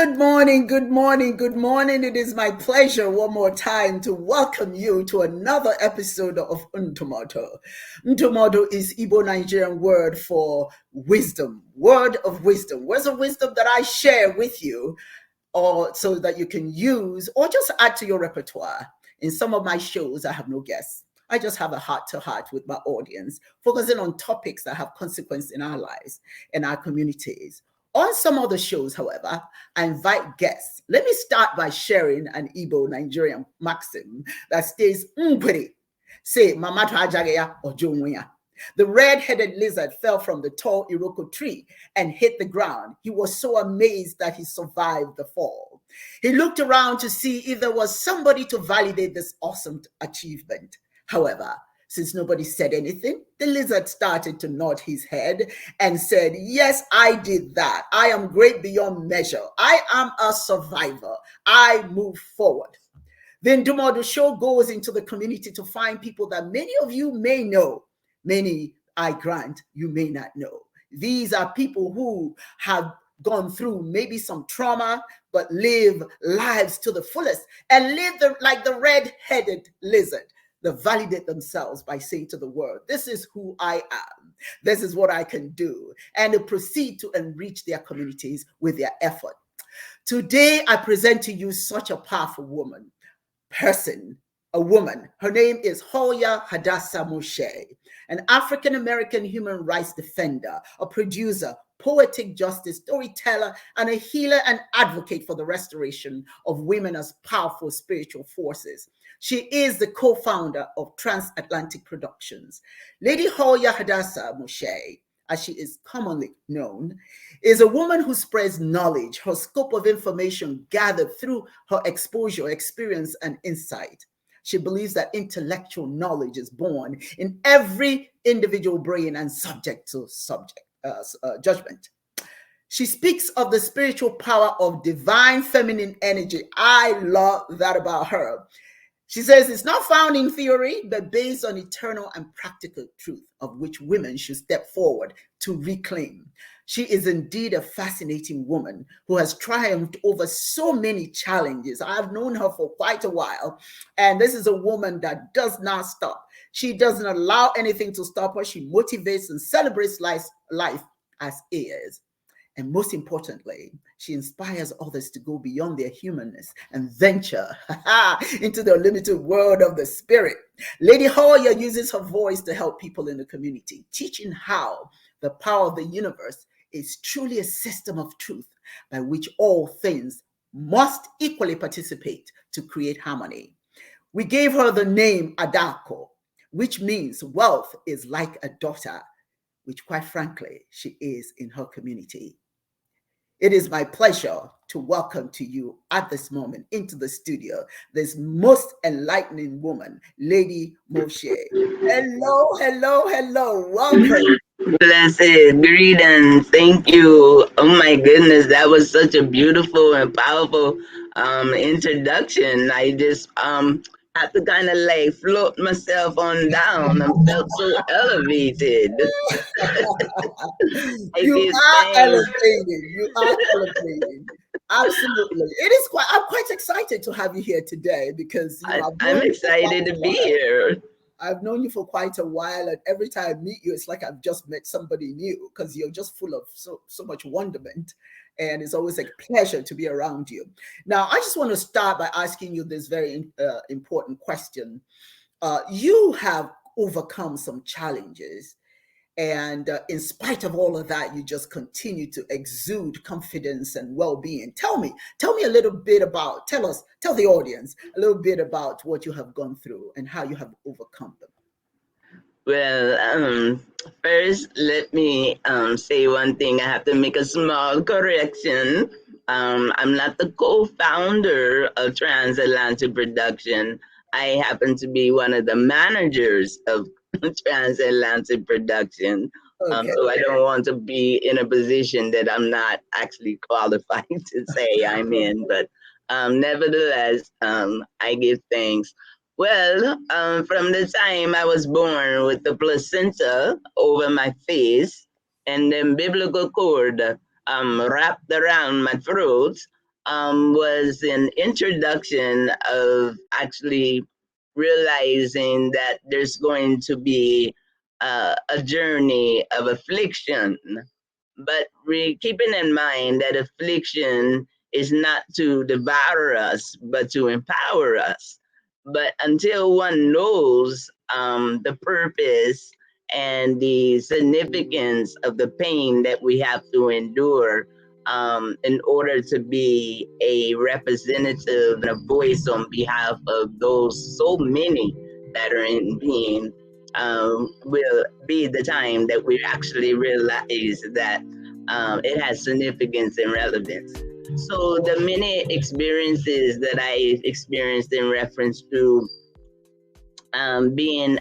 Good morning, good morning, good morning. It is my pleasure one more time to welcome you to another episode of Ndumodu. Ndumodu is Igbo Nigerian word for wisdom, word of wisdom, words of wisdom that I share with you or so that you can use or just add to your repertoire. In some of my shows, I have no guests. I just have a heart to heart with my audience, focusing on topics that have consequence in our lives and our communities. On some other shows, however, I invite guests. Let me start by sharing an Igbo Nigerian maxim that states, Ngwere, say, Mamatu Ajageya or Jonweya. The red-headed lizard fell from the tall Iroko tree and hit the ground. He was so amazed that he survived the fall. He looked around to see if there was somebody to validate this awesome achievement. However, since nobody said anything, the lizard started to nod his head and said, yes, I did that. I am great beyond measure. I am a survivor. I move forward. Then Ndumodu Show goes into the community to find people that many of you may know. Many, I grant, you may not know. These are people who have gone through maybe some trauma, but live lives to the fullest and live like the red-headed lizard. They validate themselves by saying to the world, this is who I am. This is what I can do. And they proceed to enrich their communities with their effort. Today, I present to you such a powerful person, a woman. Her name is Hul'yah-Hadassah Moshay, an African-American human rights defender, a producer, poetic justice, storyteller, and a healer and advocate for the restoration of women as powerful spiritual forces. She is the co-founder of Transatlantic Productions. Lady Hul'yah-Hadassah Moshay, as she is commonly known, is a woman who spreads knowledge, her scope of information gathered through her exposure, experience, and insight. She believes that intellectual knowledge is born in every individual brain and subject to judgment. She speaks of the spiritual power of divine feminine energy. I love that about her. She says it's not found in theory, but based on eternal and practical truth of which women should step forward to reclaim. She is indeed a fascinating woman who has triumphed over so many challenges. I've known her for quite a while, and this is a woman that does not stop. She doesn't allow anything to stop her. She motivates and celebrates life as is. And most importantly, she inspires others to go beyond their humanness and venture into the unlimited world of the spirit. Lady Hulyah uses her voice to help people in the community, teaching how the power of the universe is truly a system of truth by which all things must equally participate to create harmony. We gave her the name Adako, which means wealth is like a daughter, which quite frankly, she is in her community. It is my pleasure to welcome to you at this moment into the studio this most enlightening woman, Lady Moshay. Hello, hello, hello. Welcome. Blessed greetings. Thank you. Oh my goodness, that was such a beautiful and powerful introduction. I just had to kind of like float myself on down. I felt so elevated. I You give are thanks. elevated. You are elevated. Absolutely. It is quite, I'm quite excited to have you here today because, I've I'm known you for quite excited a to be while. here. I've known you for quite a while, and every time I meet you, it's like I've just met somebody new because you're just full of so much wonderment, and it's always a pleasure to be around you. Now, I just want to start by asking you this very important question. You have overcome some challenges, and in spite of all of that, you just continue to exude confidence and well-being. Tell me a little bit about, tell the audience a little bit about what you have gone through and how you have overcome them. Well, first, let me say one thing. I have to make a small correction. I'm not the co-founder of Transatlantic Production. I happen to be one of the managers of Transatlantic Production. Okay. So I don't want to be in a position that I'm not actually qualified to say I'm in. But nevertheless, I give thanks. Well, from the time I was born with the placenta over my face and the umbilical cord wrapped around my throat, was an introduction of actually realizing that there's going to be a journey of affliction, but keeping in mind that affliction is not to devour us, but to empower us. But until one knows the purpose and the significance of the pain that we have to endure in order to be a representative and a voice on behalf of those so many that are in being, will be the time that we actually realize that it has significance and relevance. So the many experiences that I experienced in reference to being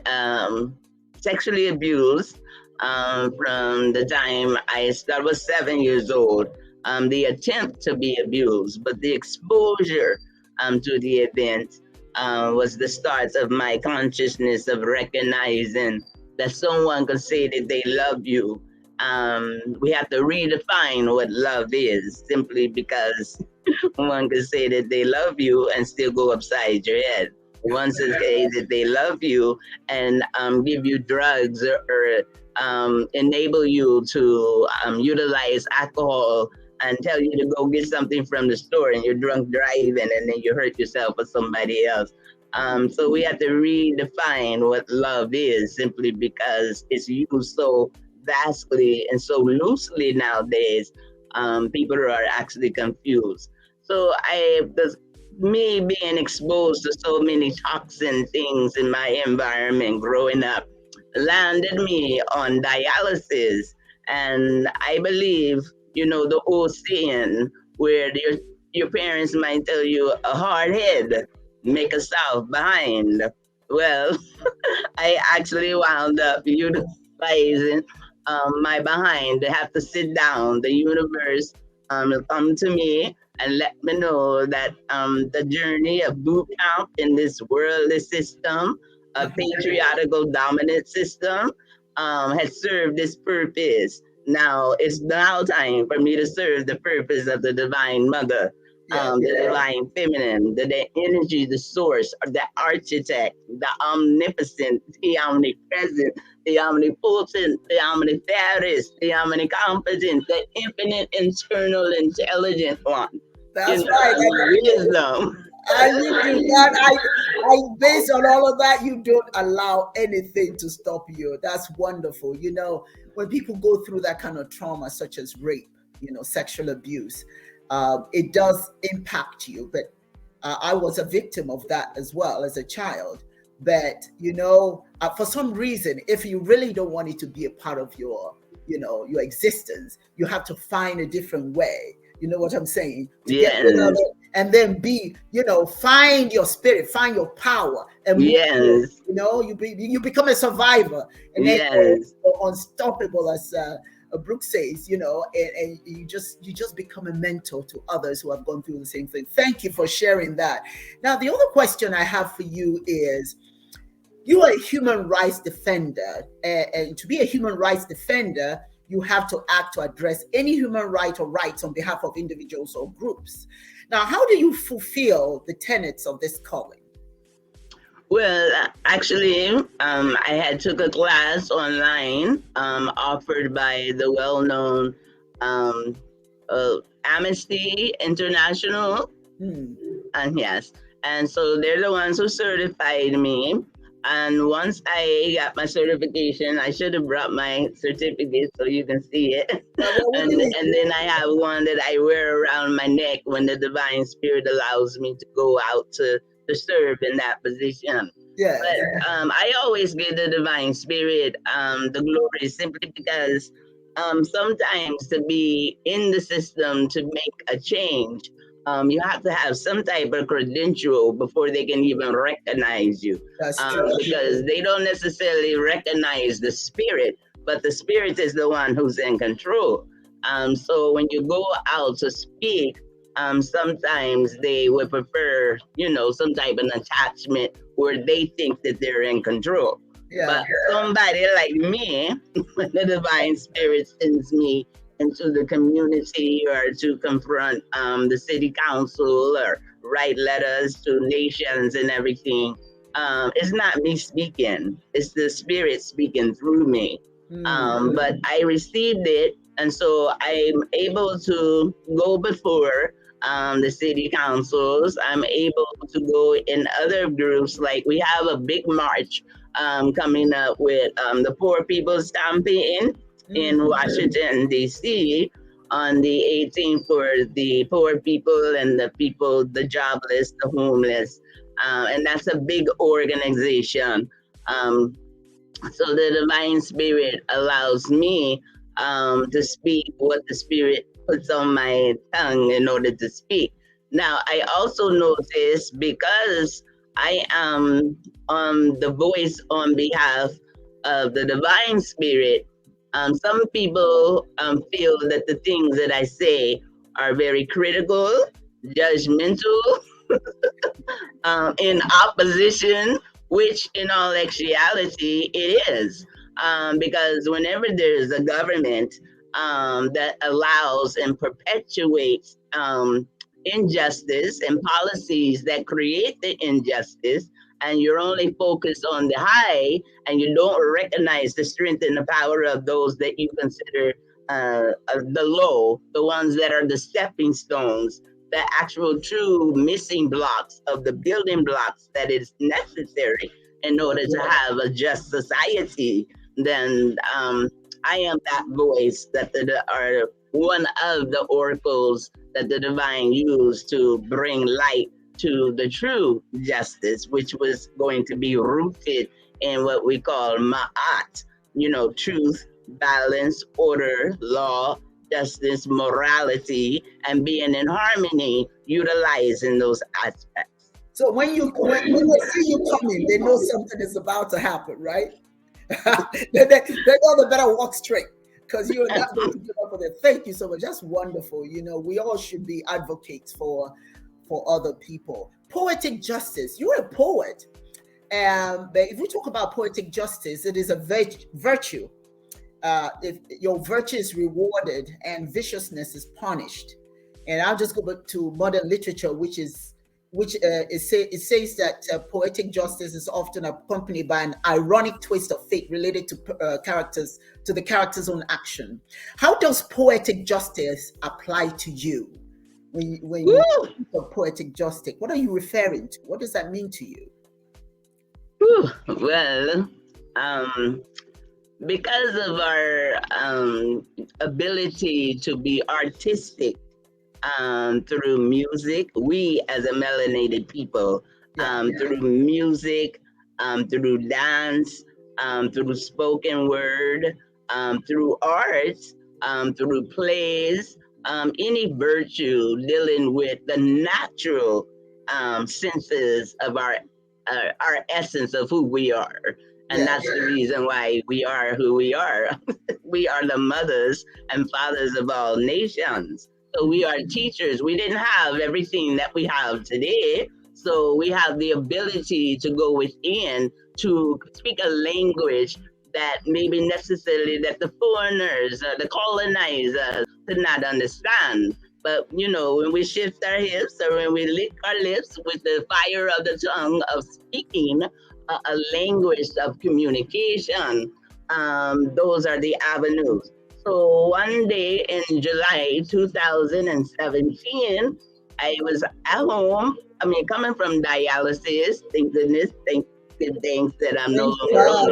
sexually abused from the time I was 7 years old. The attempt to be abused, but the exposure to the event was the start of my consciousness of recognizing that someone could say that they love you. We have to redefine what love is, simply because one could say that they love you and still go upside your head. One says that they love you and give you drugs or enable you to utilize alcohol and tell you to go get something from the store, and you're drunk driving and then you hurt yourself or somebody else. So we have to redefine what love is, simply because it's used so vastly and so loosely nowadays. People are actually confused. So me being exposed to so many toxin things in my environment growing up landed me on dialysis. And I believe, the old saying where your parents might tell you a hard head make a south behind. Well, I actually wound up utilizing my behind to have to sit down. The universe will come to me and let me know that the journey of boot camp in this worldly system, a patriarchal dominant system, has served this purpose. Now it's now time for me to serve the purpose of the Divine Mother, the Divine Feminine, the energy, the source, the architect, the omnipotent, the omnipresent, the omnipotent, the omniferous, the omnicompetent, the infinite internal intelligent one. That's right. Wisdom. And you do that. Based on all of that, you don't allow anything to stop you. That's wonderful. When people go through that kind of trauma, such as rape, sexual abuse, it does impact you. But I was a victim of that as well as a child. But, for some reason, if you really don't want it to be a part of your existence, you have to find a different way. You know what I'm saying? To get rid of it, and then find your spirit, find your power, and you become a survivor, and then you're unstoppable, as Brooke says, and you just become a mentor to others who have gone through the same thing. Thank you for sharing that. Now, the other question I have for you is, you are a human rights defender, and to be a human rights defender, you have to act to address any human right or rights on behalf of individuals or groups. Now, how do you fulfill the tenets of this calling? Well, actually, I had took a class online offered by the well-known Amnesty International. And yes, and so they're the ones who certified me. And once I got my certification, I should have brought my certificate so you can see it. And then I have one that I wear around my neck when the Divine Spirit allows me to go out to serve in that position. Yeah. But I always give the Divine Spirit the glory, simply because sometimes to be in the system to make a change, you have to have some type of credential before they can even recognize you. That's true. Because they don't necessarily recognize the spirit, but the spirit is the one who's in control. So when you go out to speak, sometimes they would prefer, some type of attachment where they think that they're in control. Yeah. But somebody like me, when the Divine Spirit sends me into the community or to confront the city council or write letters to nations and everything. It's not me speaking, it's the spirit speaking through me. But I received it, and so I'm able to go before the city councils. I'm able to go in other groups, like we have a big march coming up with the Poor People's Campaign in Washington, D.C. on the 18th for the poor people and the people, the jobless, the homeless. And that's a big organization. So the divine spirit allows me to speak what the spirit puts on my tongue in order to speak. Now, I also notice, because I am the voice on behalf of the divine spirit, some people feel that the things that I say are very critical, judgmental, in opposition, which in all actuality it is. Because whenever there's a government that allows and perpetuates injustice and policies that create the injustice, and you're only focused on the high, and you don't recognize the strength and the power of those that you consider the low, the ones that are the stepping stones, the actual true missing blocks of the building blocks that is necessary in order to have a just society, then I am that voice that are one of the oracles that the divine used to bring light to the true justice, which was going to be rooted in what we call ma'at, truth, balance, order, law, justice, morality, and being in harmony, utilizing those aspects. So when they see you coming, they know something is about to happen, right? they know they better walk straight, because you are not going to give up on it. Thank you so much. That's wonderful. We all should be advocates for other people. Poetic justice. You're a poet. But if we talk about poetic justice, it is a virtue. If your virtue is rewarded and viciousness is punished. And I'll just go back to modern literature, it says that poetic justice is often accompanied by an ironic twist of fate related to the character's own action. How does poetic justice apply to you? When you think of poetic justice, what are you referring to? What does that mean to you? Well, because of our ability to be artistic through music, we as a melanated people, through music, through dance, through spoken word, through arts, through plays, any virtue dealing with the natural senses of our essence of who we are. And that's the reason why we are who we are. We are the mothers and fathers of all nations. So we are teachers. We didn't have everything that we have today. So we have the ability to go within to speak a language that maybe necessarily that the foreigners, the colonizers could not understand. But, when we shift our hips or when we lick our lips with the fire of the tongue of speaking a language of communication, those are the avenues. So one day in July 2017, I was at home. Coming from dialysis, thank goodness, thank good things that I'm no longer on.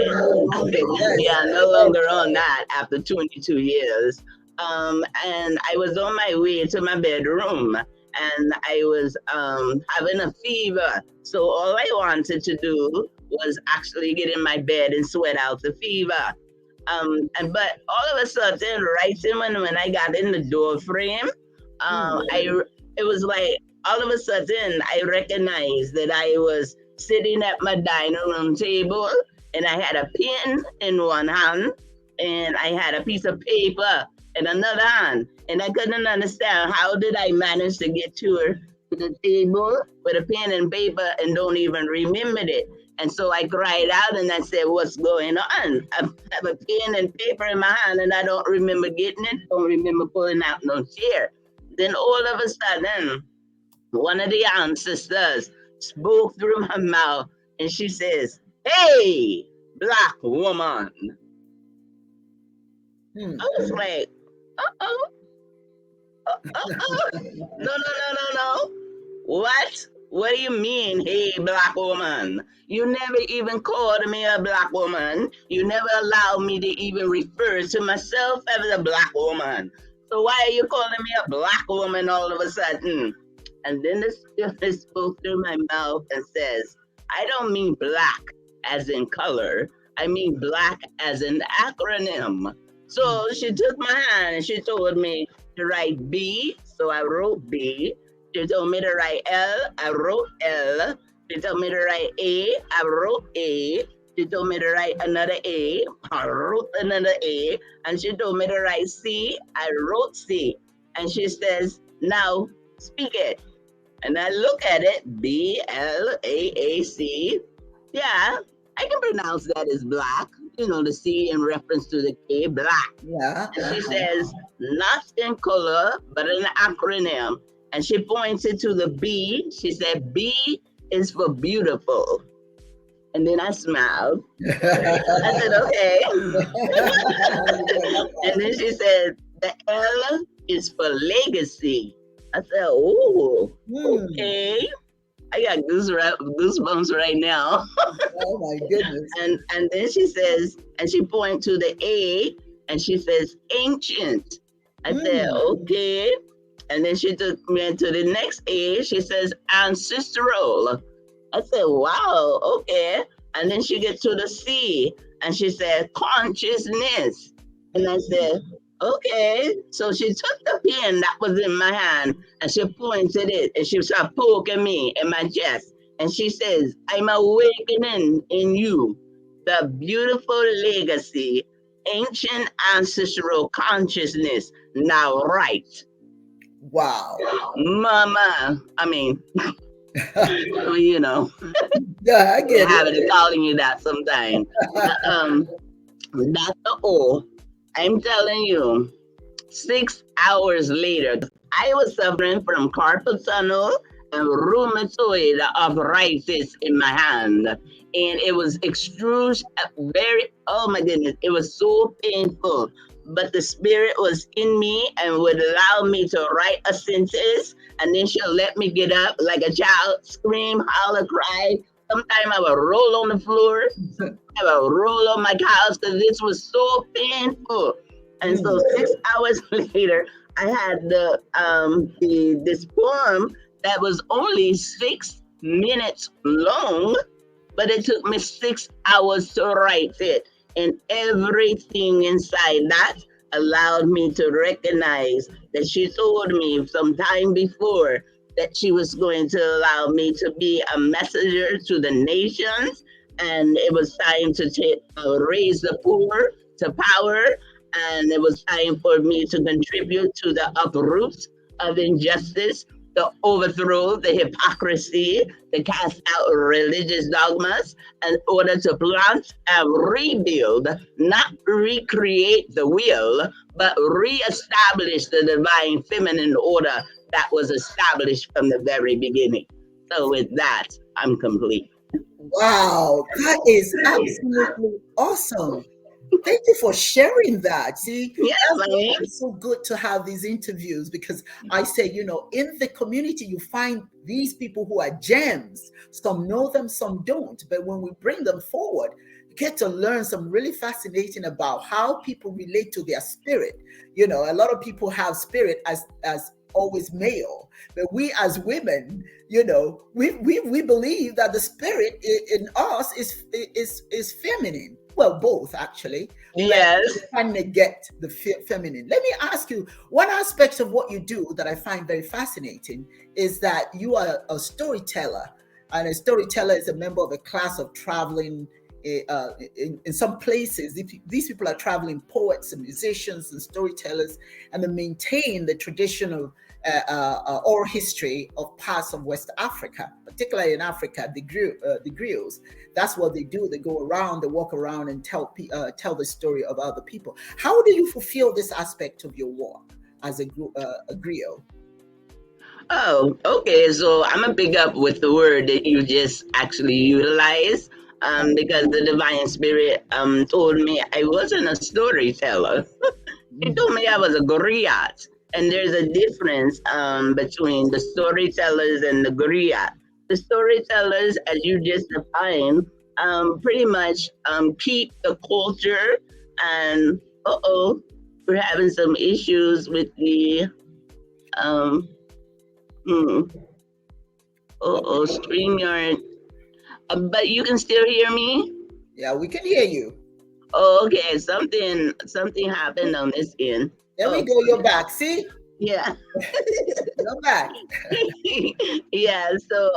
No longer on that after 22 years. And I was on my way to my bedroom, and I was having a fever. So all I wanted to do was actually get in my bed and sweat out the fever. But all of a sudden, right when I got in the door frame, it was like all of a sudden I recognized that I was sitting at my dining room table, and I had a pen in one hand, and I had a piece of paper in another hand, and I couldn't understand how did I manage to get to the table with a pen and paper and don't even remember it. And so I cried out and I said, what's going on? I have a pen and paper in my hand and I don't remember getting it. Don't remember pulling out no chair. Then all of a sudden, one of the ancestors spoke through my mouth and she says, hey, Black woman. I was like, uh-oh. No. What? What do you mean, hey, Black woman? You never even called me a Black woman. You never allowed me to even refer to myself as a Black woman. So why are you calling me a Black woman all of a sudden? And then the spirit spoke through my mouth and says, I don't mean black as in color. I mean black as an acronym. So she took my hand and she told me to write B. So I wrote B. She told me to write L. I wrote L. She told me to write A. I wrote A. She told me to write another A. I wrote another A. And she told me to write C. I wrote C. And she says, now speak it. And I look at it, B-L-A-A-C. Yeah, I can pronounce that as black. You know, the C in reference to the K, black. Yeah. And she says, not in color, but an acronym. And she pointed to the B. She said, B is for beautiful. And then I smiled. I said, okay. And then she said, the L is for legacy. I said, oh, okay. I got goosebumps right now. Oh my goodness. And then she says, and she points to the A and she says, ancient. I said, okay. And then she took me to the next A. She says, ancestral. I said, wow, okay. And then she gets to the C and she said, consciousness. And I said, okay. So she took the pen that was in my hand and she pointed it and she started poking me in my chest. And she says, I'm awakening in you the beautiful legacy, ancient ancestral consciousness. Now write. Wow. Mama, I mean, you know. Yeah, I get it. I'm calling you that sometime. Dr. O, I'm telling you, 6 hours later, I was suffering from carpal tunnel and rheumatoid arthritis in my hand. And it was oh my goodness, it was so painful. But the spirit was in me and would allow me to write a sentence. And then she'll let me get up like a child, scream, holler, cry. Sometimes I would roll on the floor. I would roll on my couch because this was so painful. And so 6 hours later, I had this poem that was only 6 minutes long, but it took me 6 hours to write it. And everything inside that allowed me to recognize that she told me some time before that she was going to allow me to be a messenger to the nations. And it was time to raise the poor to power. And it was time for me to contribute to the uproot of injustice, to overthrow the hypocrisy, to cast out religious dogmas in order to plant and rebuild, not recreate the wheel, but reestablish the divine feminine order that was established from the very beginning. So with that, I'm complete. Wow, that is absolutely awesome. Thank you for sharing that. See, it's so good to have these interviews because I say, you know, in the community, you find these people who are gems. Some know them, some don't. But when we bring them forward, you get to learn some really fascinating about how people relate to their spirit. You know, a lot of people have spirit as always male, but we as women, you know, we believe that the spirit in us is feminine. Well, both actually. Yes. Trying to get the feminine. Let me ask you, one aspect of what you do that I find very fascinating is that you are a storyteller, and a storyteller is a member of a class of traveling in some places, these people are traveling poets and musicians and storytellers, and they maintain the tradition of oral history of parts of West Africa, particularly in Africa, the griots. That's what they do. They go around, they walk around, and tell the story of other people. How do you fulfill this aspect of your work as a griot? Oh, okay. So I'm gonna pick up with the word that you just actually utilized, because the divine spirit told me I wasn't a storyteller. He told me I was a griot, and there's a difference between the storytellers and the griot. The storytellers, as you just defined, pretty much keep the culture. And we're having some issues with the um, hmm, StreamYard. But you can still hear me. Yeah, we can hear you. Oh, okay. Something happened on this end. There we Oh, go. You're back. See, yeah. you're back. Yeah, so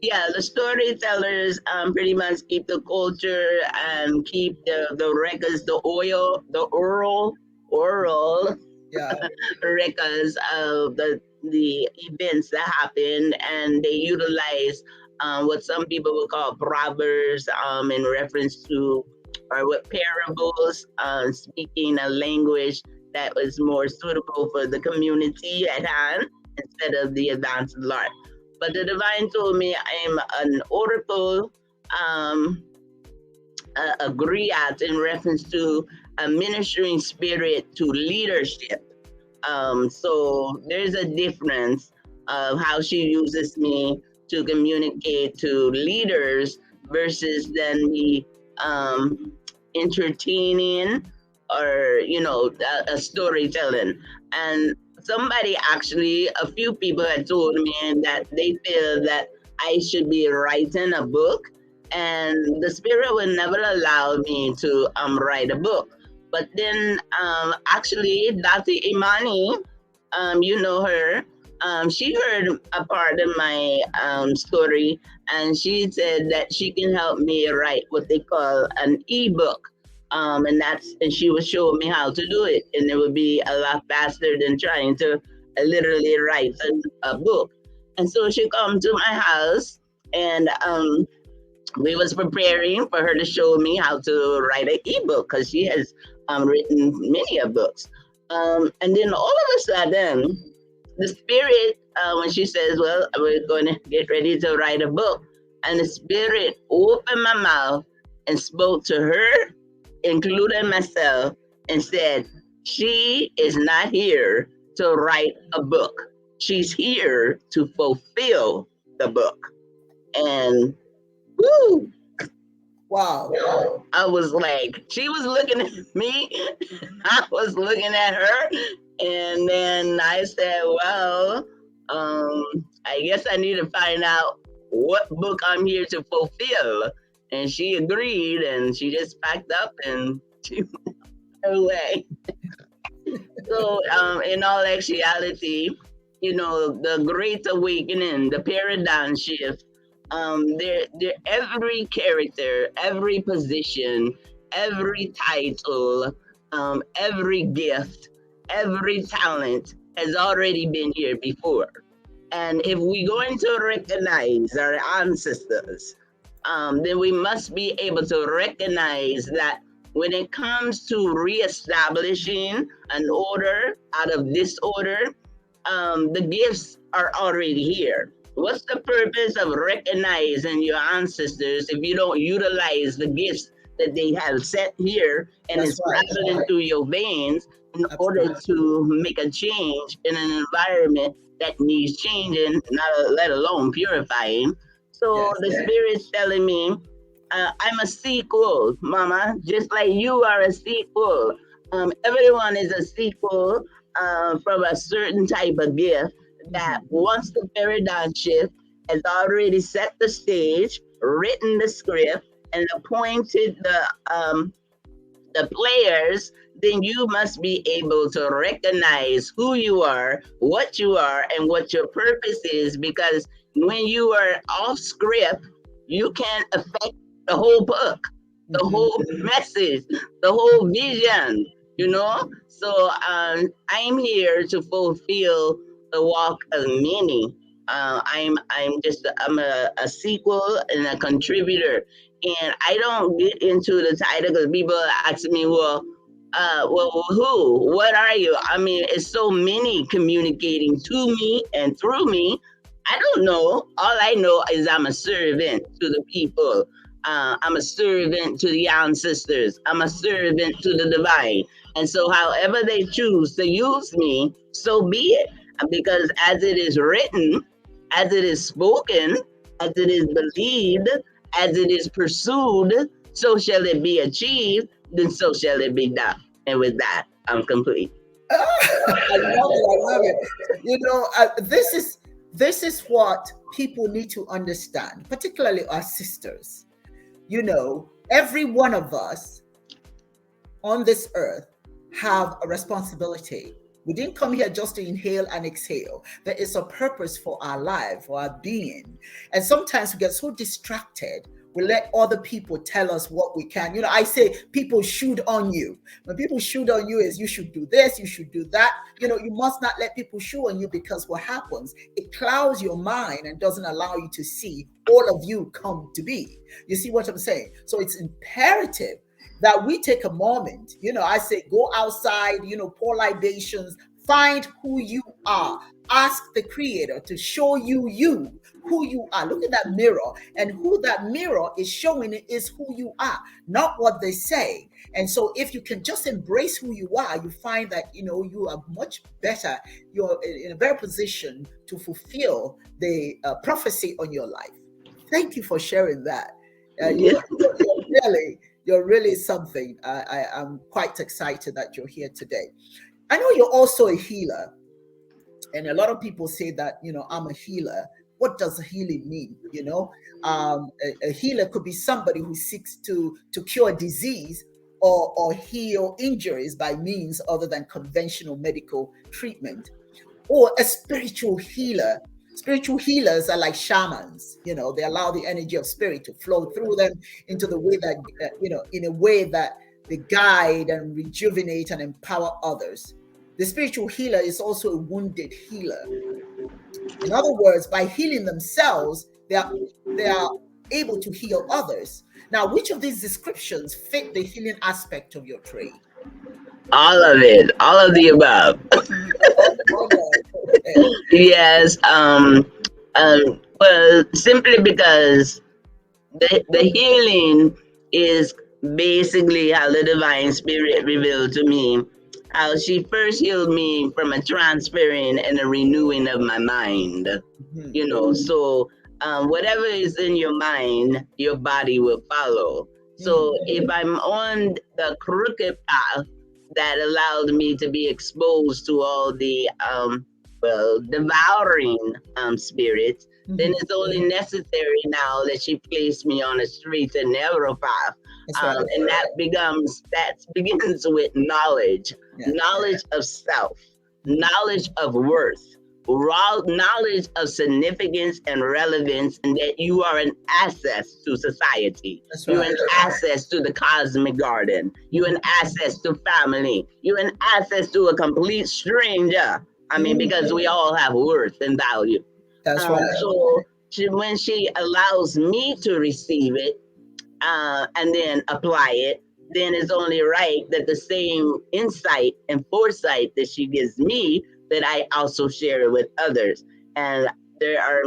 yeah, the storytellers pretty much keep the culture and keep the records, the oral Yeah, records of the events that happen, and they utilize what some people would call proverbs in reference to, or what parables, speaking a language that was more suitable for the community at hand instead of the advanced lark. But the divine told me I'm an oracle, um, a griot in reference to a ministering spirit to leadership. So there's a difference of how she uses me to communicate to leaders versus then me entertaining, or a storytelling. And somebody, actually a few people had told me that they feel that I should be writing a book, and the spirit will never allow me to write a book. But then actually Dr. Imani, you know her, she heard a part of my story, and she said that she can help me write what they call an ebook. And she was showing me how to do it, and it would be a lot faster than trying to literally write a book. And so she come to my house, and we was preparing for her to show me how to write an ebook, because she has written many of books. And then all of a sudden, the spirit, when she says, "Well, we're going to get ready to write a book," and the spirit opened my mouth and spoke to her, including myself, and said, "She is not here to write a book. She's here to fulfill the book." And woo! wow. I was like, she was looking at me, I was looking at her, and then I said, "Well, I guess I need to find out what book I'm here to fulfill." And she agreed, and she just packed up and she went away. So, in all actuality, the Great Awakening, the paradigm shift, every character, every position, every title, every gift, every talent has already been here before. And if we're going to recognize our ancestors, then we must be able to recognize that when it comes to reestablishing an order out of disorder, the gifts are already here. What's the purpose of recognizing your ancestors if you don't utilize the gifts that they have set here and That's it's right. traveling through your veins in order to make a change in an environment that needs changing, not let alone purifying? So Yes. the spirit's telling me, I'm a sequel, Mama, just like you are a sequel. Everyone is a sequel from a certain type of gift that once the paradigm shift has already set the stage, written the script, and appointed the players, then you must be able to recognize who you are, and what your purpose is. Because when you are off script, you can't affect the whole book, the Mhm. whole message, the whole vision, you know? So I'm here to fulfill the walk of many. I'm a sequel and a contributor, and I don't get into the title because people ask me, well, who? What are you? I mean, it's so many communicating to me and through me. I don't know. All I know is I'm a servant to the people. I'm a servant to the ancestors. I'm a servant to the divine. And so, however they choose to use me, so be it. Because as it is written, as it is spoken, as it is believed, as it is pursued, so shall it be achieved, then so shall it be done. And with that, I'm complete. I love it. I love it. This is what people need to understand, particularly our sisters. Every one of us on this earth have a responsibility. We didn't come here just to inhale and exhale. There is a purpose for our life, for our being. And sometimes we get so distracted, we let other people tell us what we can. I say people shoot on you. When people shoot on you is you should do this, you should do that. You must not let people shoot on you, because what happens, it clouds your mind and doesn't allow you to see all of you come to be. You see what I'm saying? So it's imperative that we take a moment. I say go outside, pour libations, find who you are, ask the creator to show you who you are. Look at that mirror, and who that mirror is showing it is who you are, not what they say. And so if you can just embrace who you are, you find that you are much better. You're in a better position to fulfill the prophecy on your life. Thank you for sharing that. Yeah. You're really something. I'm quite excited that you're here today. I know you're also a healer, and a lot of people say that I'm a healer. What does healing mean? A healer could be somebody who seeks to cure disease or heal injuries by means other than conventional medical treatment, or a spiritual healer. Spiritual healers are like shamans. They allow the energy of spirit to flow through them into the way that in a way that they guide and rejuvenate and empower others. The spiritual healer is also a wounded healer. In other words, by healing themselves, they are able to heal others. Now, which of these descriptions fit the healing aspect of your trade? All of it, all of the above. Okay. Yes. Well, simply because the healing is basically how the divine spirit revealed to me how she first healed me from a transferring and a renewing of my mind. Mhm. So whatever is in your mind, your body will follow. So Mm. if I'm on the crooked path that allowed me to be exposed to all the devouring spirits, then Mhm. it's only necessary now that she placed me on a straight and narrow path. That's right. And that begins with knowledge, Yeah. knowledge of self, Mhm. knowledge of worth, raw knowledge of significance and relevance, and that you are an asset to society. That's You're right. an asset to the cosmic garden. You're an asset to family. You're an asset to a complete stranger. I mean, Mhm. because we all have worth and value. That's right. So when she allows me to receive it and then apply it, then it's only right that the same insight and foresight that she gives me, that I also share it with others. And there are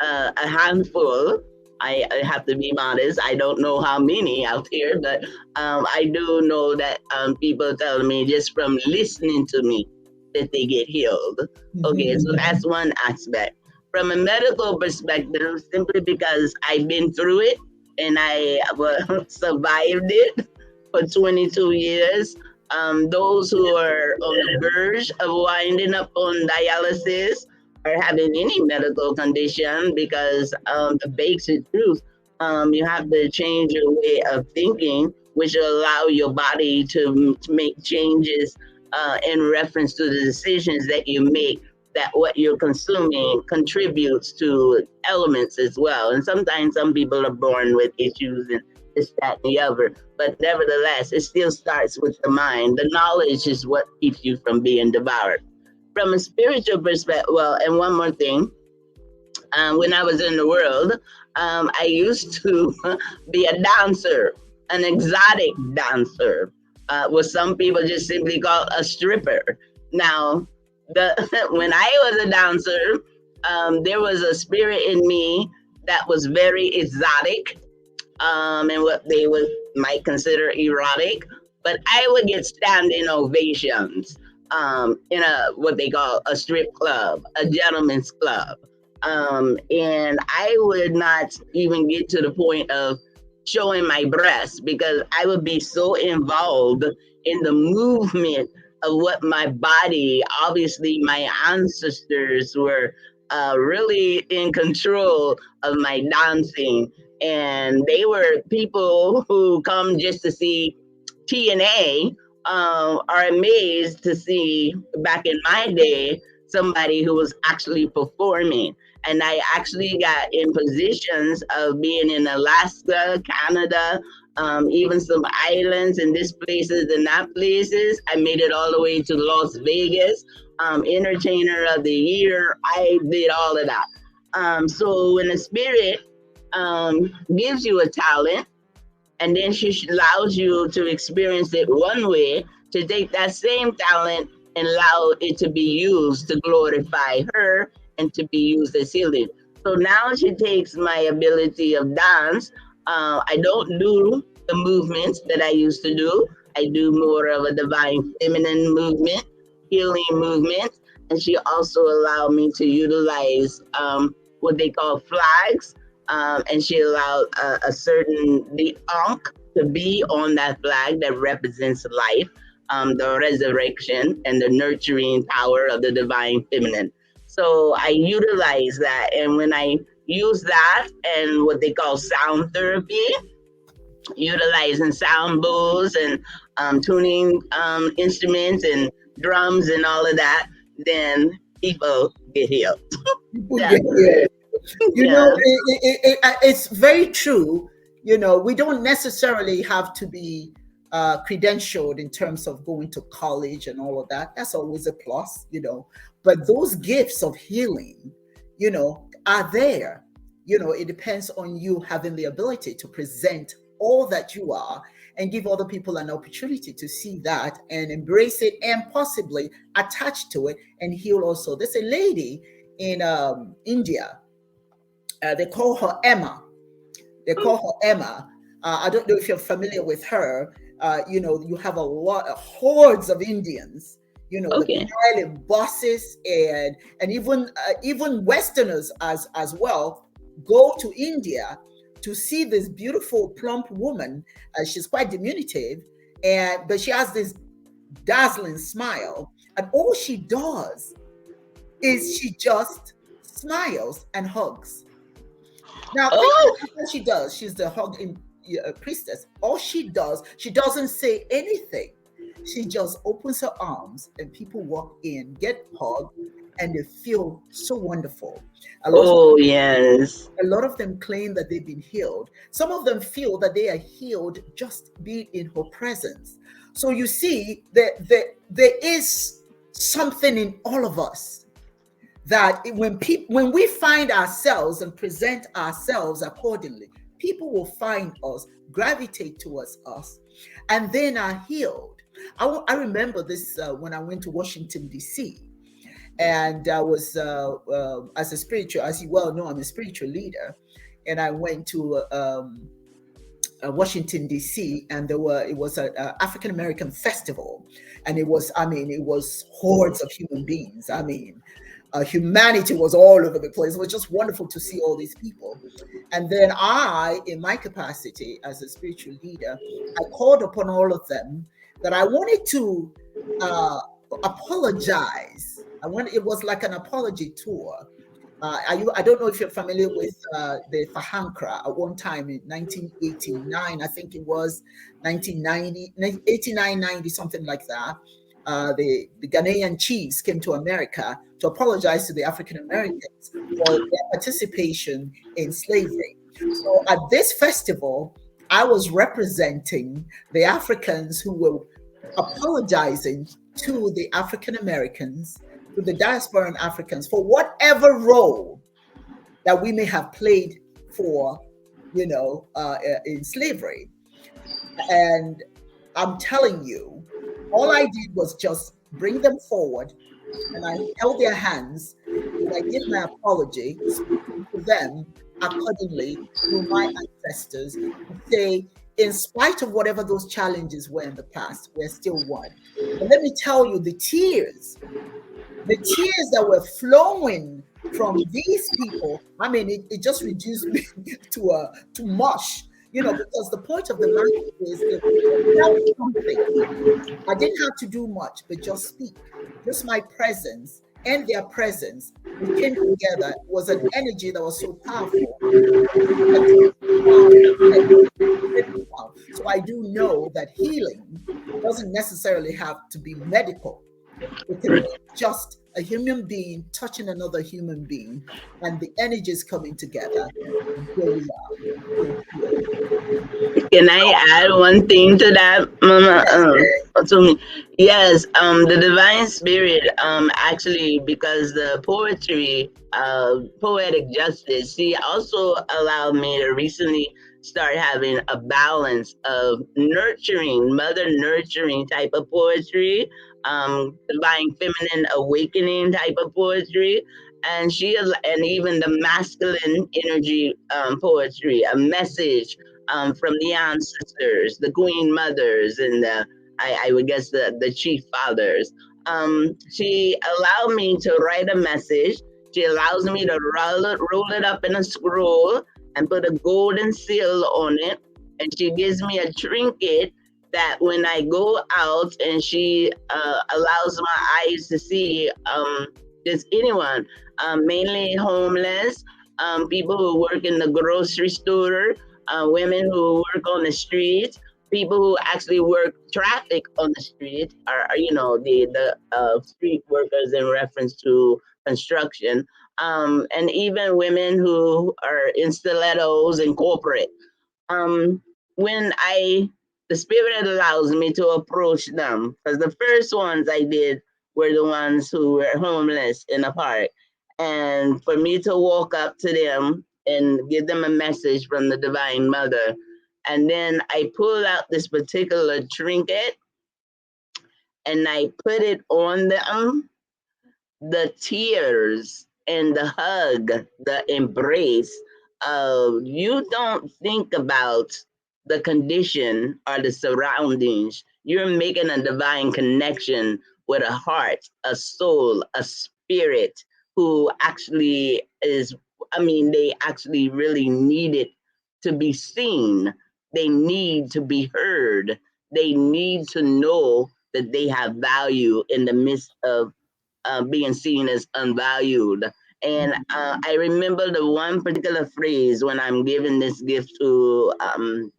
a handful. I have to be modest. I don't know how many out here, but I do know that people tell me just from listening to me that they get healed. Okay, Mhm. so that's one aspect. From a medical perspective, simply because I've been through it and I survived it for 22 years. Those who are on the verge of winding up on dialysis or having any medical condition, because the basic truth, you have to change your way of thinking, which will allow your body to make changes in reference to the decisions that you make that what you're consuming contributes to elements as well. And sometimes some people are born with issues and this, that, and the other. But nevertheless, it still starts with the mind. The knowledge is what keeps you from being devoured. From a spiritual perspective, well, and one more thing, when I was in the world, I used to be a dancer, an exotic dancer, what some people just simply call a stripper. Now, when I was a dancer, there was a spirit in me that was very exotic, and what they would might consider erotic. But I would get standing ovations in a what they call a strip club, a gentleman's club, and I would not even get to the point of showing my breasts because I would be so involved in the movement of what my body. Obviously, my ancestors were really in control of my dancing, and they were people who come just to see TNA. Are amazed to see back in my day somebody who was actually performing. And I actually got in positions of being in Alaska, Canada, even some islands and this places and that places. I made it all the way to Las Vegas, entertainer of the year. I did all of that. So when the spirit gives you a talent, and then she allows you to experience it one way, to take that same talent and allow it to be used to glorify her and to be used as healing. So now she takes my ability of dance. I don't do the movements that I used to do. I do more of a divine feminine movement, healing movement. And she also allowed me to utilize what they call flags, and she allowed a certain the ankh to be on that flag that represents life, the resurrection and the nurturing power of the divine feminine. So I utilize that, and when I use that and what they call sound therapy, utilizing sound bowls and tuning instruments and drums and all of that, then people get healed. People Yeah, get it. yeah. It's very true. We don't necessarily have to be credentialed in terms of going to college and all of that. That's always a plus. But those gifts of healing, are there. It depends on you having the ability to present all that you are and give other people an opportunity to see that and embrace it and possibly attach to it and heal also. There's a lady in India. They call her Emma. They call her Emma. I don't know if you're familiar with her. You have a lot of hordes of Indians. The Okay. pile in buses and even Westerners as well go to India to see this beautiful plump woman. She's quite diminutive, but she has this dazzling smile, and all she does is she just smiles and hugs. Now, think Oh, that's what she does. She's the hugging priestess. All she does, she doesn't say anything. She just opens her arms, and people walk in, get hugged, and they feel so wonderful. A lot of oh yes. a lot of them claim that they've been healed. Some of them feel that they are healed just being in her presence. So you see, there is something in all of us that when we find ourselves and present ourselves accordingly, people will find us, gravitate towards us, and then are healed. I remember this when I went to Washington D.C. and I was as a spiritual, as you well know, I'm a spiritual leader, and I went to Washington D.C. and it was an African American festival, and it was hordes of human beings. Humanity was all over the place. It was just wonderful to see all these people. And then I, in my capacity as a spiritual leader, I called upon all of them that I wanted to apologize. It was like an apology tour. I don't know if you're familiar with the Fahankra at one time in 1989, I think it was 1990, 89, 90, something like that. the Ghanaian chiefs came to America to apologize to the African Americans for their participation in slavery. So at this festival, I was representing the Africans who were apologizing to the African Americans, to the diasporan Africans, for whatever role that we may have played for, in slavery. And I'm telling you, all I did was just bring them forward, and I held their hands, and I give my apology, speaking to them accordingly through my ancestors, and say, in spite of whatever those challenges were in the past, we're still one. But let me tell you, the tears that were flowing from these people, I mean, it just reduced me to mush, because the point of the matter is it felt something. I didn't have to do much, but just speak. Just my presence and their presence, we came together. It was an energy that was so powerful. So I do know that healing doesn't necessarily have to be medical. It can be just a human being touching another human being, and the energies coming together. And here we are. Can I add one thing to that, Mama? To me, yes. The divine spirit. Actually, because the poetry, poetic justice, she also allowed me to recently start having a balance of nurturing, mother nurturing type of poetry, divine feminine awakening type of poetry, and and even the masculine energy poetry, a message from the ancestors, the queen mothers, and I would guess the chief fathers. She allowed me to write a message. She allows me to roll it up in a scroll and put a golden seal on it. And she gives me a trinket that when I go out, and she allows my eyes to see just anyone, mainly homeless, people who work in the grocery store, women who work on the streets, people who actually work traffic on the street, are the street workers in reference to construction, and even women who are in stilettos and corporate. Um, when the spirit allows me to approach them, because the first ones I did were the ones who were homeless in a park, and for me to walk up to them and give them a message from the Divine Mother. And then I pull out this particular trinket and I put it on them. The tears and the hug, the embrace of, you don't think about the condition or the surroundings. You're making a divine connection with a heart, a soul, a spirit who actually is, I mean, they actually really need it to be seen. They need to be heard. They need to know that they have value in the midst of being seen as unvalued. And I remember the one particular phrase when I'm giving this gift to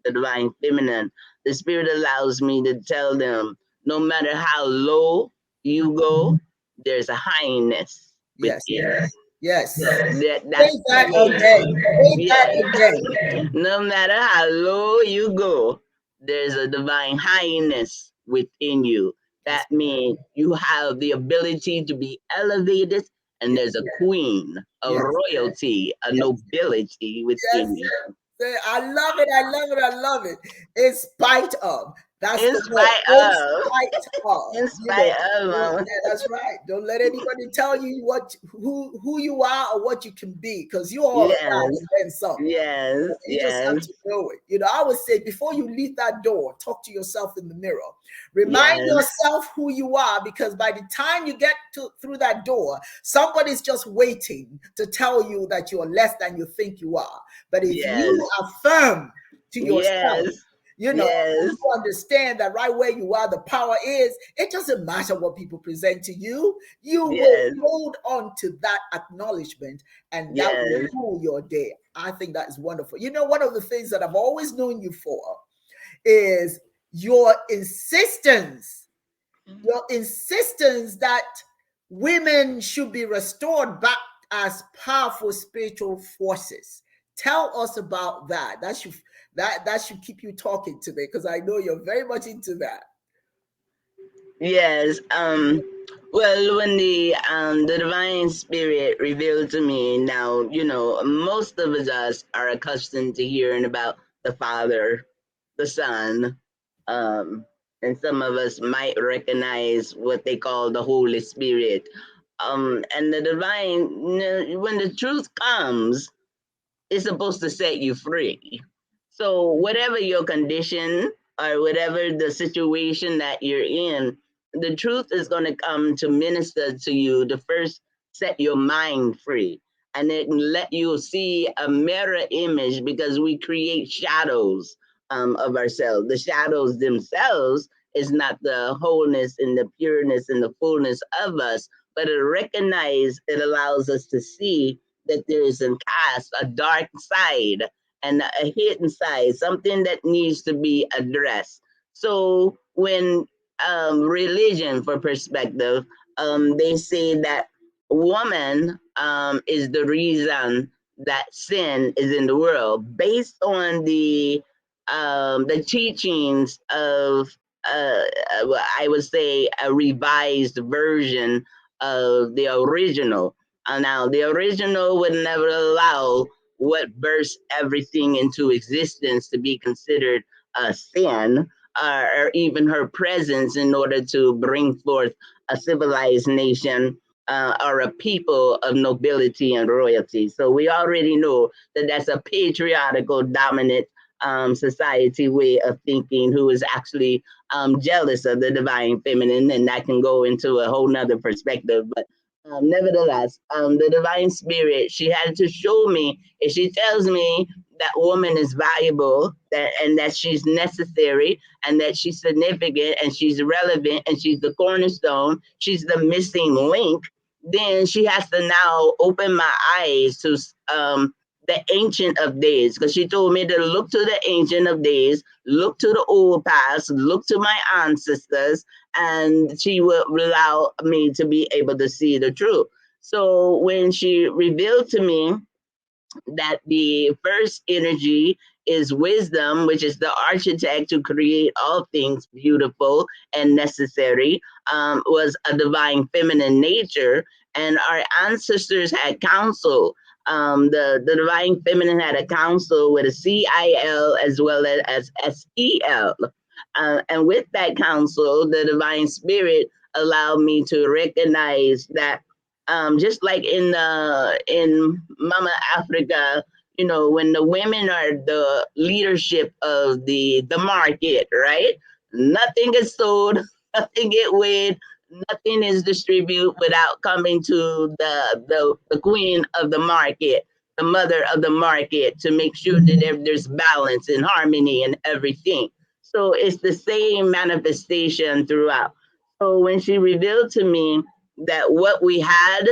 the divine feminine. The spirit allows me to tell them, no matter how low you go, there's a highness Yes. within. Yes. That's Say that again. Say that again. no matter how low you go, there's a divine highness within you. That means you have the ability to be elevated, and there's a queen, a Yes. royalty, a Yes. nobility Yes. within you. I love it. I love it. I love it. In spite of. That's In the word. spite In of, spite of. in spite of, mama. That's right. Don't let anybody tell you who you are or what you can be, because you're all of that Yes, and then some. yes, You just have yes, to know it. I would say, before you leave that door, talk to yourself in the mirror. Remind yes, yourself who you are, because by the time you get through that door, somebody's just waiting to tell you that you're less than you think you are. But if yes, you affirm to yourself, yes, you yes, understand that right where you are, the power is. It doesn't matter what people present to you. You will yes, hold on to that acknowledgement, and that will yes, rule your day. I think that is wonderful. One of the things that I've always known you for is your insistence your insistence that women should be restored back as powerful spiritual forces. Tell us about that. That should keep you talking today because I know you're very much into that. Yes. Well, when the divine spirit revealed to me, now most of us are accustomed to hearing about the Father, the Son, um, and some of us might recognize what they call the Holy Spirit. And the divine, when the truth comes, it's supposed to set you free. So whatever your condition or whatever the situation that you're in, the truth is going to come to minister to you to first set your mind free and then let you see a mirror image because we create shadows of ourselves. The shadows themselves is not the wholeness and the pureness and the fullness of us, but it allows us to see that there is a cast, a dark side and a hidden side, something that needs to be addressed. So when religion, for perspective, they say that woman is the reason that sin is in the world, based on the teachings of I would say a revised version of the original. Now, the original would never allow what burst everything into existence to be considered a sin, or even her presence in order to bring forth a civilized nation or a people of nobility and royalty. So we already know that that's a patriarchal, dominant society way of thinking who is actually jealous of the divine feminine, and that can go into a whole nother perspective. But nevertheless, the divine spirit, she had to show me, if she tells me that woman is valuable, and that she's necessary, and that she's significant, and she's relevant, and she's the cornerstone, she's the missing link, then she has to now open my eyes to the ancient of days, because she told me to look to the ancient of days, look to the old past, look to my ancestors, and she will allow me to be able to see the truth. So when she revealed to me that the first energy is wisdom, which is the architect to create all things beautiful and necessary, was a divine feminine nature. And our ancestors had counsel. The divine feminine had a counsel with a CIL as well as SEL. And with that counsel, the divine spirit allowed me to recognize that just like in Mama Africa, when the women are the leadership of the market, right? Nothing is sold, nothing get weighed, nothing is distributed without coming to the queen of the market, the mother of the market, to make sure that there's balance and harmony and everything. So it's the same manifestation throughout. So when she revealed to me that what we had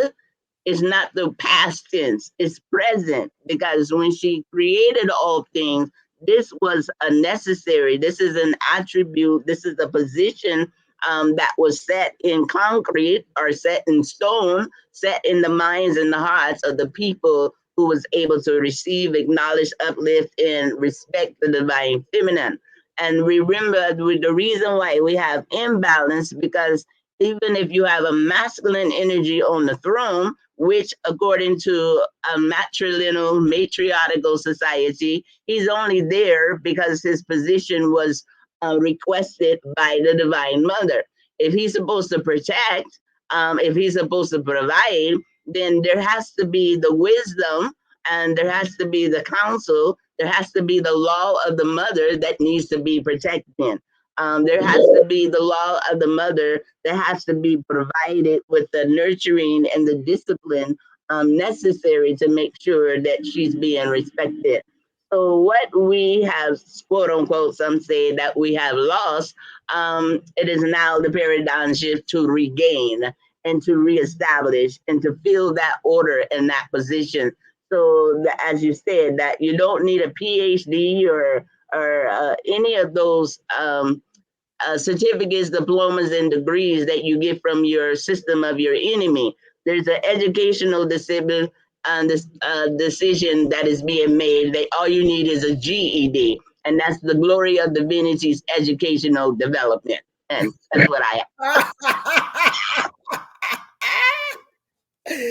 is not the past tense, it's present, because when she created all things, this was a necessary, this is an attribute, this is a position that was set in concrete or set in stone, set in the minds and the hearts of the people who was able to receive, acknowledge, uplift, and respect the divine feminine. And remember, the reason why we have imbalance, because even if you have a masculine energy on the throne, which according to a matrilineal, matriarchal society, he's only there because his position was requested by the Divine Mother. If he's supposed to protect, if he's supposed to provide, then there has to be the wisdom and there has to be the counsel, there has to be the law of the mother that needs to be protected. There has to be the law of the mother that has to be provided with the nurturing and the discipline necessary to make sure that she's being respected. So what we have, quote unquote, some say that we have lost, it is now the paradigm shift to regain and to reestablish and to feel that order in that position. So as you said, that you don't need a PhD or any of those certificates, diplomas, and degrees that you get from your system of your enemy. There's an educational decision, decision that is being made that all you need is a GED, and that's the glory of divinity's educational development. And that's what I That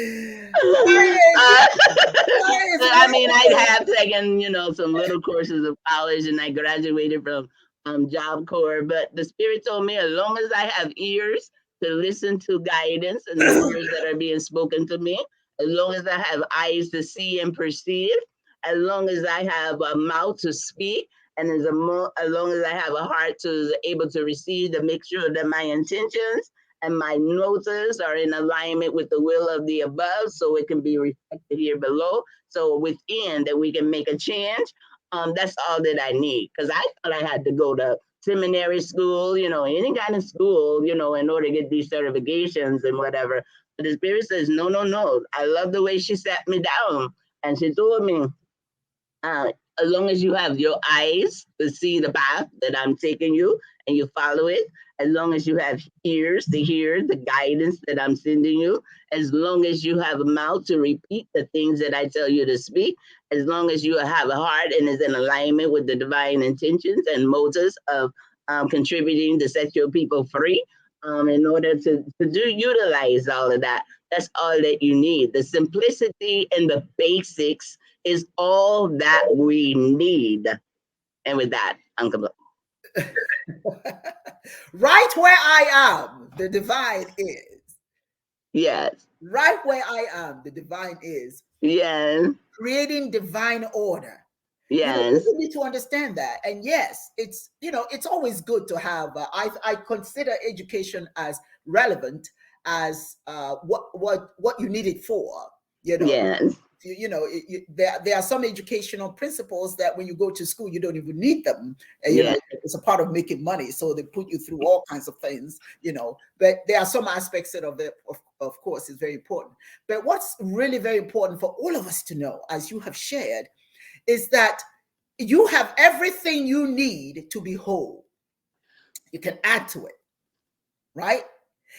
is I mean, I wonderful. have taken, some little courses of college and I graduated from Job Corps, but the Spirit told me as long as I have ears to listen to guidance and the words that are being spoken to me, as long as I have eyes to see and perceive, as long as I have a mouth to speak, and as long as I have a heart to able to receive, to make sure that my intentions and my notices are in alignment with the will of the above, so it can be reflected here below. So within that we can make a change. That's all that I need, because I thought I had to go to seminary school, any kind of school, in order to get these certifications and whatever. But the Spirit says, no, no, no. I love the way she sat me down, and she told me, uh, as long as you have your eyes to see the path that I'm taking you and you follow it, as long as you have ears to hear the guidance that I'm sending you, as long as you have a mouth to repeat the things that I tell you to speak, as long as you have a heart and is in alignment with the divine intentions and motives of contributing to set your people free, in order to utilize all of that. That's all that you need. The simplicity and the basics is all that we need. And with that, Uncle. Right where I am, the divine is. Yes. Right where I am, the divine is. Yes. Creating divine order. Yes. People need to understand that. And yes, it's always good to have. I consider education as relevant as what you need it for. Yes. There are some educational principles that when you go to school you don't even need them. Yes. It's a part of making money, so they put you through all kinds of things. But there are some aspects that of course is very important. But what's really very important for all of us to know, as you have shared, is that you have everything you need to be whole. You can add to it, right?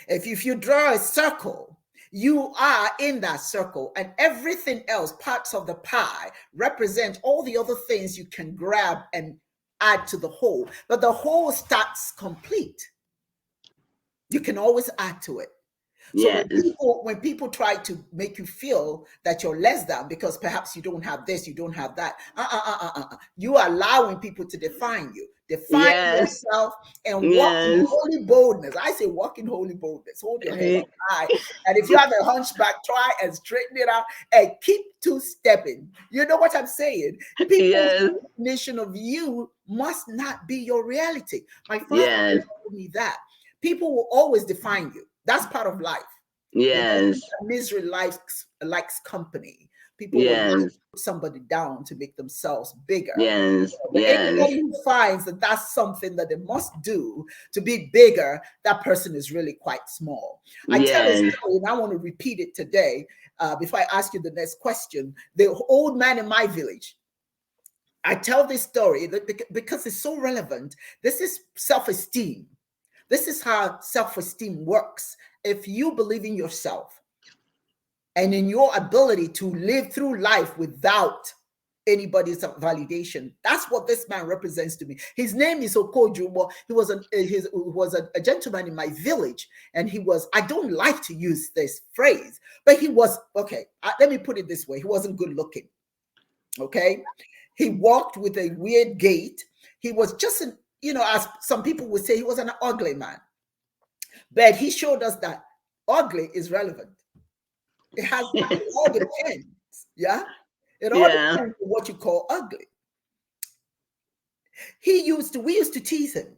If you draw a circle, you are in that circle, and everything else, parts of the pie, represent all the other things you can grab and add to the whole. But the whole starts complete. You can always add to it. So Yes. when people try to make you feel that you're less than because perhaps you don't have this, you don't have that, you are allowing people to define you. Define Yes. yourself and walk in Yes. holy boldness. I say walk in holy boldness. Hold your head Yes. up high. And if you have a hunchback, try and straighten it out and keep two-stepping. You know what I'm saying? People's definition of you must not be your reality. My father told me that. People will always define you. That's part of life. Yes. Misery likes company. People will put somebody down to make themselves bigger. Yes. But anybody who finds that that's something that they must do to be bigger, that person is really quite small. I tell a story, and I want to repeat it today before I ask you the next question. The old man in my village. I tell this story because it's so relevant. This is self-esteem. This is how self-esteem works. If you believe in yourself and in your ability to live through life without anybody's validation, that's what this man represents to me. His name is Okojumo. He was a gentleman in my village, and I don't like to use this phrase, but he was, okay, let me put it this way. He wasn't good looking, okay? He walked with a weird gait. He was just as some people would say, he was an ugly man. But he showed us that ugly is relevant. It all depends. Yeah. It all depends on what you call ugly. We used to tease him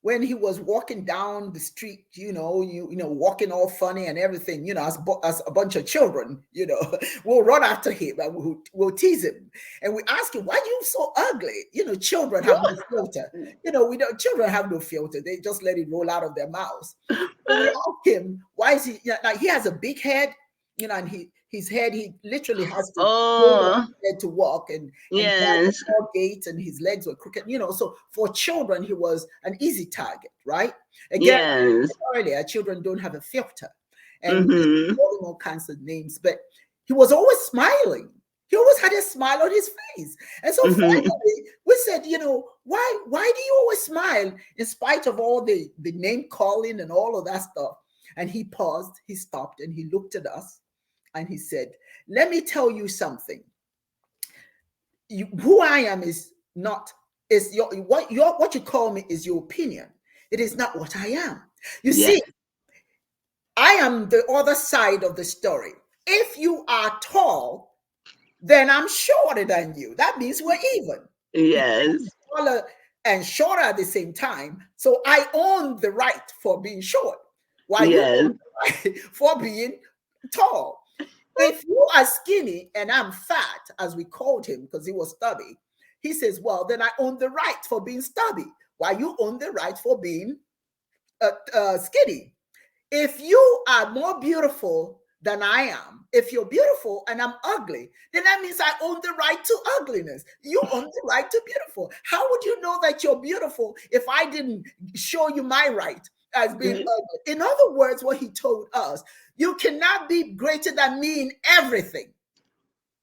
when he was walking down the street, walking all funny and everything, as a bunch of children, we'll run after him and we'll tease him. And we ask him, why are you so ugly? Children have no filter. Children have no filter. They just let it roll out of their mouths. So we ask him, why is he, he has a big head, and his head, he literally has to hold on Oh, his head to walk, and he had yes, small gait, and his legs were crooked. So for children, he was an easy target, right? Again, yes. earlier, children don't have a filter, and we Mm-hmm. call him all kinds of names, but he was always smiling. He always had a smile on his face. And so Mm-hmm. finally we said, why do you always smile in spite of all the name calling and all of that stuff? And he paused, he stopped, and he looked at us and he said, let me tell you something. Who I am is not, is what you call me is your opinion. It is not what I am. You Yes, see, I am the other side of the story. If you are tall, then I'm shorter than you. That means we're even. We yes, taller and shorter at the same time. So I own the right for being short, while you yes, own the right for being tall. If you are skinny and I'm fat, as we called him because he was stubby, he says, well, then I own the right for being stubby, while you own the right for being skinny. If you are more beautiful than I am, if you're beautiful and I'm ugly, then that means I own the right to ugliness. You own the right to beautiful. How would you know that you're beautiful if I didn't show you my right as being ugly? In other words, what he told us, you cannot be greater than me in everything.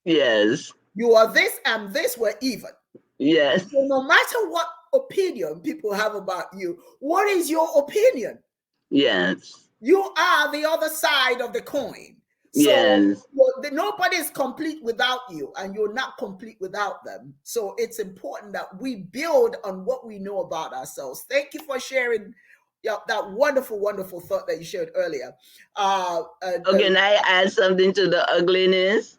yes, You are this and this, we're even. yes, So no matter what opinion people have about you, what is your opinion? yes, You are the other side of the coin. So yes. nobody is complete without you, and you're not complete without them. So it's important that we build on what we know about ourselves. Thank you for sharing, that wonderful, wonderful thought that you shared earlier. Uh, uh, Oh, uh, can I add something to the ugliness?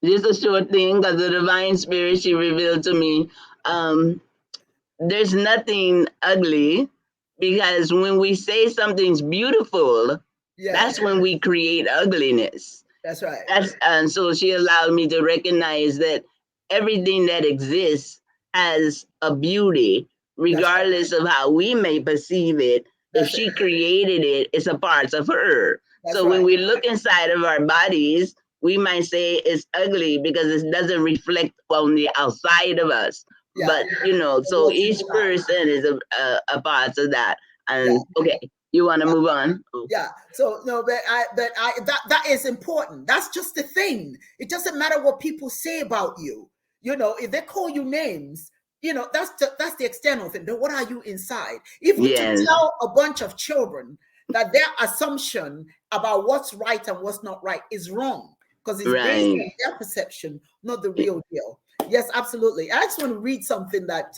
Just a short thing, because the divine spirit she revealed to me. Um, there's nothing ugly, because when we say something's beautiful, yes, that's when we create ugliness. that's right. That's and so she allowed me to recognize that everything that exists has a beauty, That's right. regardless of how we may perceive it. If That's it. she created it, it's a part of her. That's So when right. we look inside of our bodies, we might say it's ugly because it doesn't reflect on the outside of us. Yeah. But so What's each inside? person is a part of that. Yeah. And okay, you want to Yeah. move on? Yeah. So no, but I that is important. That's just the thing. It doesn't matter what people say about you. If they call you names, that's the external thing. But what are you inside? Even to Yes, tell a bunch of children that their assumption about what's right and what's not right is wrong, because it's based right. on their perception, not the real deal. Yes, absolutely. I just want to read something that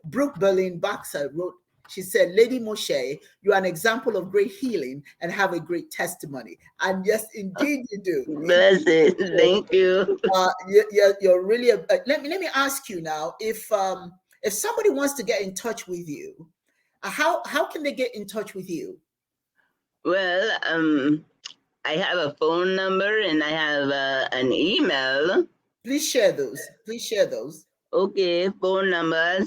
Brooke Berlin Baxter wrote. She said, Lady Moshay, you are an example of great healing and have a great testimony. And yes, indeed you do. Bless it. Thank you. You're really let me ask you now, if somebody wants to get in touch with you, how can they get in touch with you? Well, I have a phone number and I have an email. Please share those. Please share those. Okay, phone number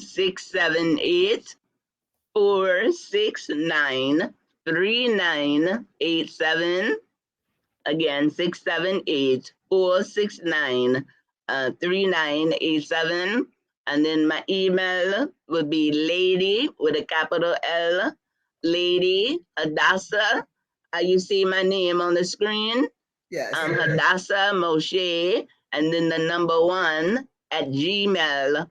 678-469-3987. Again, 678-469-3987. And then my email would be lady with a capital L, Lady Hadassah. You see my name on the screen? Yes. Hadassah Moshay, and then the number one at gmail.com.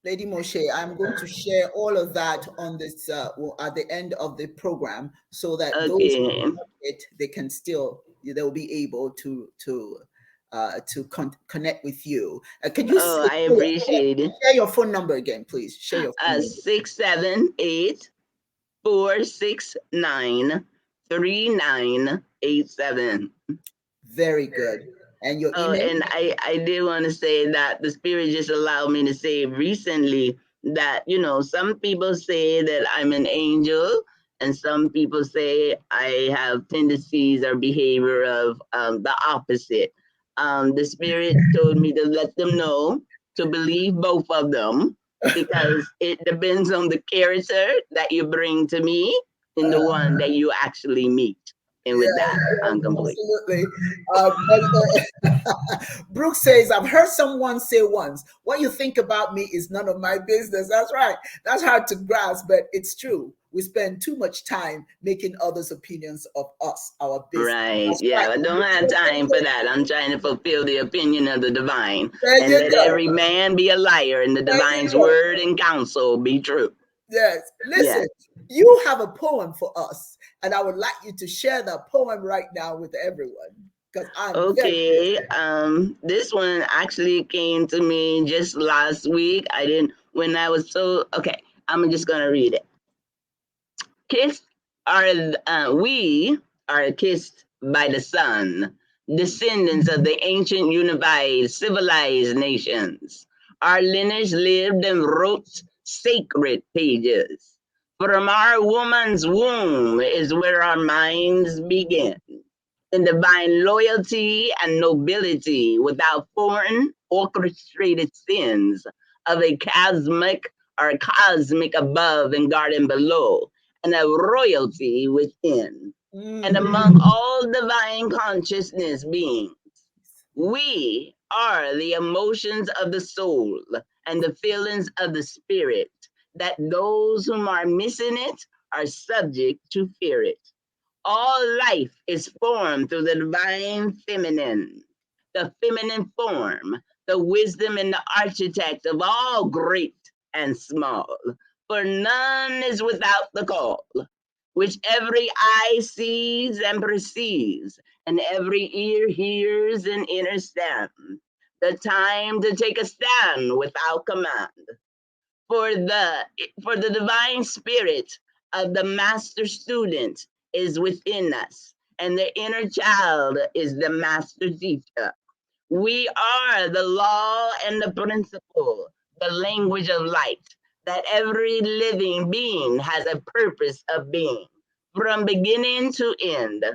Lady Moshe, I'm going to share all of that on this at the end of the program, so that those who Okay. want it, they can still, they'll be able to connect with you. Could you Oh, I appreciate it. share your phone number again, please? Share your phone number. 678-469-3987. Very good. And your Oh, email? and I did want to say that the spirit just allowed me to say recently that, some people say that I'm an angel, and some people say I have tendencies or behavior of the opposite. The spirit told me to let them know to believe both of them, because it depends on the character that you bring to me. in the one that you actually meet. And with Yeah, that, I'm complete. absolutely. Brooke says, I've heard someone say once, what you think about me is none of my business. That's right. That's hard to grasp, but it's true. We spend too much time making others' opinions of us our business. Right. That's Yeah, right. I don't have time for that. I'm trying to fulfill the opinion of the divine There and you let go. every man be a liar and the There you divine's go. word and counsel be true. Yes. Yeah. Listen, you have a poem for us, and I would like you to share that poem right now with everyone because I'm very Okay. interested. This one actually came to me just last week. I didn't when I was so okay. I'm just gonna read it. Kissed are we are kissed by the sun, descendants of the ancient unified civilized nations. Our lineage lived and wrote sacred pages. From our woman's womb is where our minds begin in divine loyalty and nobility without foreign orchestrated sins of a cosmic above and garden below, and a royalty within. And Mhm. among all divine consciousness beings, we are the emotions of the soul and the feelings of the spirit, that those whom are missing it are subject to fear it. All life is formed through the divine feminine, the feminine form, the wisdom and the architect of all great and small. For none is without the call, which every eye sees and perceives, and every ear hears and understands. The time to take a stand without command for the for the divine spirit of the master student is within us, and the inner child is the master teacher. We are the law and the principle, the language of light, that every living being has a purpose of being from beginning to end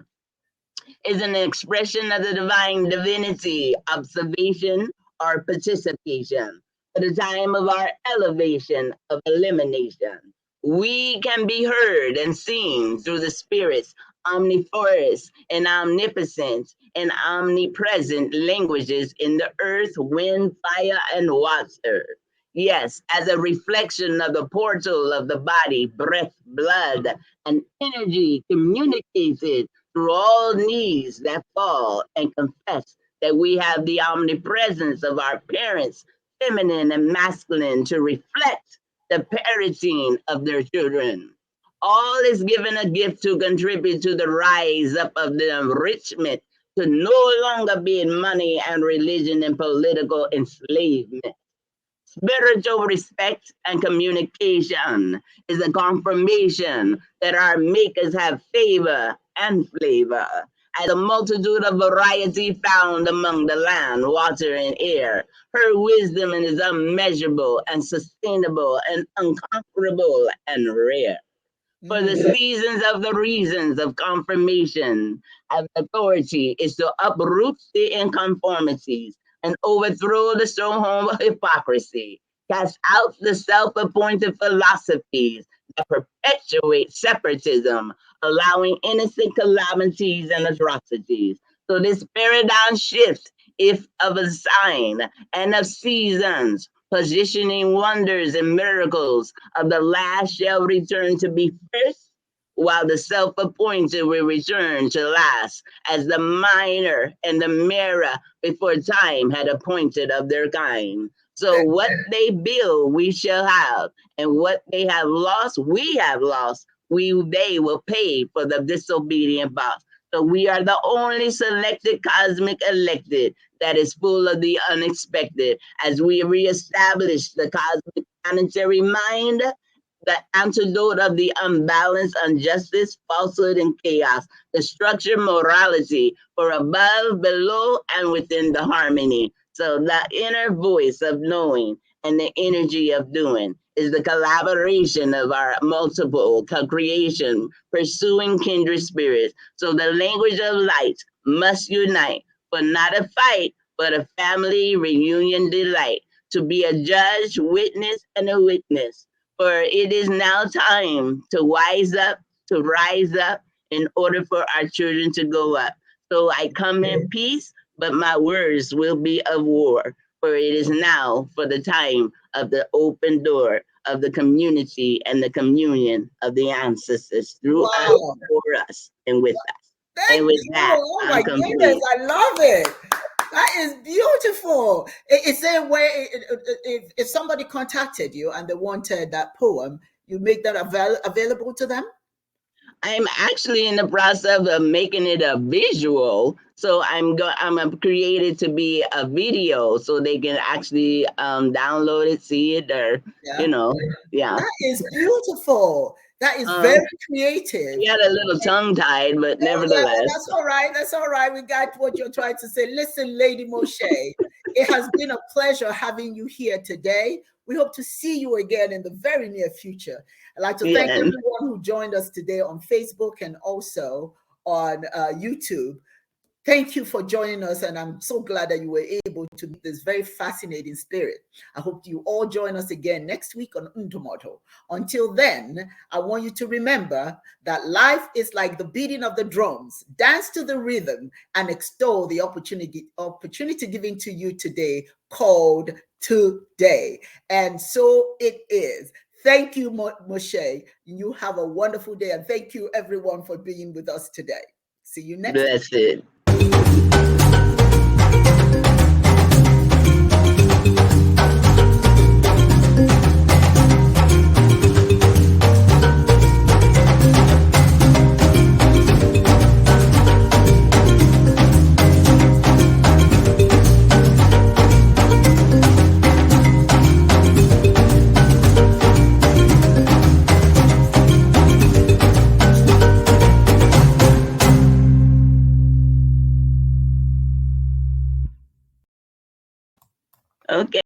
is an expression of the divine divinity, observation, or participation. At the time of our elevation of elimination, we can be heard and seen through the spirits, omnivorous and omnipotent and omnipresent languages in the earth, wind, fire, and water. Yes, as a reflection of the portal of the body, breath, blood, and energy communicated through all knees that fall and confess that we have the omnipresence of our parents, feminine and masculine, to reflect the parenting of their children. All is given a gift to contribute to the rise up of the enrichment, to no longer be in money and religion and political enslavement. Spiritual respect and communication is a confirmation that our makers have favor and flavor. As a multitude of variety found among the land, water, and air, her wisdom is unmeasurable and sustainable and unconquerable and rare for the Mm. seasons of the reasons of confirmation and authority is to uproot the inconformities and overthrow the stronghold of hypocrisy, cast out the self-appointed philosophies that perpetuate separatism, allowing innocent calamities and atrocities. So this paradigm shift, if of a sign and of seasons, positioning wonders and miracles of the last shall return to be first, while the self appointed will return to last, as the miner and the mirror before time had appointed of their kind. So, what they build, we shall have, and what they have lost, we have lost. They will pay for the disobedient boss. So, we are the only selected cosmic elected that is full of the unexpected as we reestablish the cosmic planetary mind, the antidote of the unbalanced injustice, falsehood, and chaos, the structured morality for above, below, and within the harmony. So the inner voice of knowing and the energy of doing is the collaboration of our multiple co-creation, pursuing kindred spirits. So the language of light must unite, but not a fight, but a family reunion delight, to be a judge, witness, and a witness. For it is now time to wise up to rise up in order for our children to go up. So I come in peace, but my words will be of war. For it is now for the time of the open door of the community and the communion of the ancestors through us, Wow. for us, and with us. Thank And with you. that, Oh I'm my goodness, complete. I love it. That is beautiful. Is there a way, if somebody contacted you and they wanted that poem, you make that available to them? I'm actually in the process of making it a visual. So I'm created to be a video so they can actually download it, see it, or Yeah. yeah. That is beautiful. That is Um, very creative. I got a little tongue tied, but Oh, yeah, well, nevertheless, that's all right. That's all right. We got what you're trying to say. Listen, Lady Moshay, it has been a pleasure having you here today. We hope to see you again in the very near future. I'd like to thank yeah. everyone who joined us today on Facebook and also on YouTube. Thank you for joining us, and I'm so glad that you were able to meet this very fascinating spirit. I hope you all join us again next week on Ndumodu. Until then, I want you to remember that life is like the beating of the drums. Dance to the rhythm and extol the opportunity given to you today, called today. And so it is. Thank you, Moshe. You have a wonderful day, and thank you, everyone, for being with us today. See you next time. That's it. Okay.